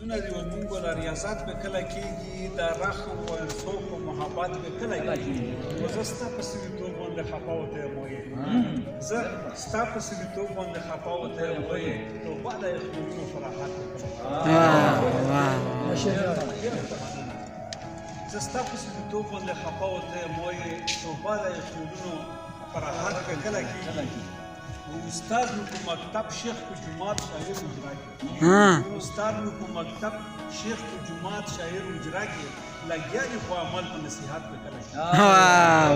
صفتونه دي ومونږ له ریاضت به کله کېږي د رحم و انصاف و محبت به کله کېږي نو زه ستا په سړیتوب باندې خفه وته یم وایي زه ستا په سړیتوب باندې خفه وته یم وایي توبه د خپلونو فراحت زه ستا په سړیتوب باندې خفه وته یم وایي توبه د خپلونو فراحت به کله کېږي استاد مو په مکتب شیخ په جماعت شاعر اجرا کې استاد مو په مکتب شیخ په جماعت شاعر اجرا کې لګیا دي خو عمل په نصیحت په کله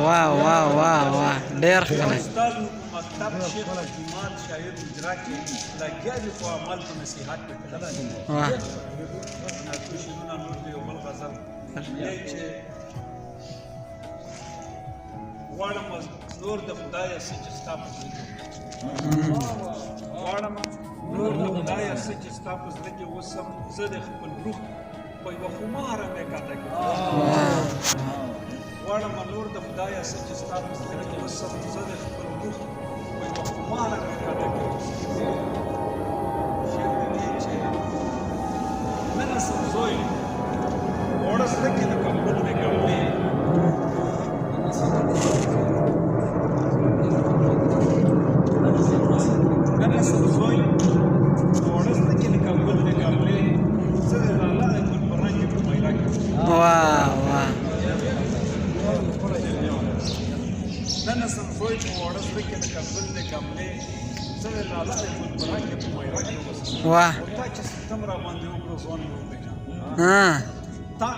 واه واه واه واه ډېر ښه استاد مو په مکتب شیخ په جماعت شاعر اجرا کې لګیا دي خو عمل په نصیحت په کله واه شنونه نور دی یو بل غزل دی چې غواړم نور د خدایه څه چې ستا په زړه کې غواړم نور د خدایه څه چې ستا په زړه کې اوسم زه د خپل روح په یوه خماره مې کاته کې غواړم نور د خدایه څه چې ستا په زړه کې اوسم زه د خپل روح په یوه خماره مې کاته کې شعر دی چې نه نسم زوی اوړه زړه کې لکه ګل د ګملې واه تا چې ستم را باندې وکړو ځوان مې وپېژاندو تا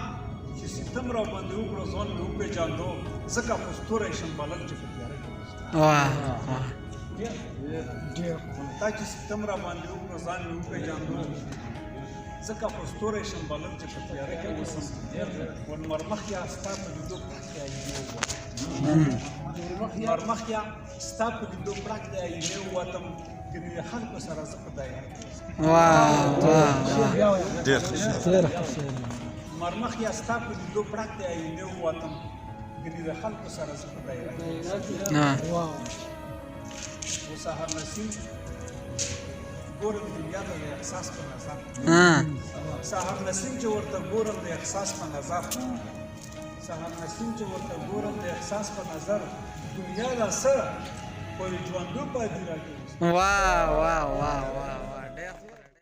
چې ستم را باندې وکړو ځوان مې وپېژاندو ځکه خو ستوری شم بلل چې په تیاره کې واه تا چې ستم را باندې وکړو ځان مې وپېژاندو ځکه خو ستوری شم بلل چې په تیاره کې اوسم ورمخیا ستا په لیدو پړک دی آیینې ووتم ورمخیا ستا په لیدو پړک دی آیینې ووتم ګنې د خلکو سره زه په دایره کې مرمخیا ستا په لیدو پړک دی آیینې ووتم ګنې د خلکو سره زه په دایره کې و سهار نسیم ګورم دنیا ته د احساس په نظر سهار نسیم چې ورته ګورم د احساس په نظر سهار نسیم چې ورته ګورم د احساس په نظر دنیا دا څه په ژوندو پاتې راکوي واه واه واه واه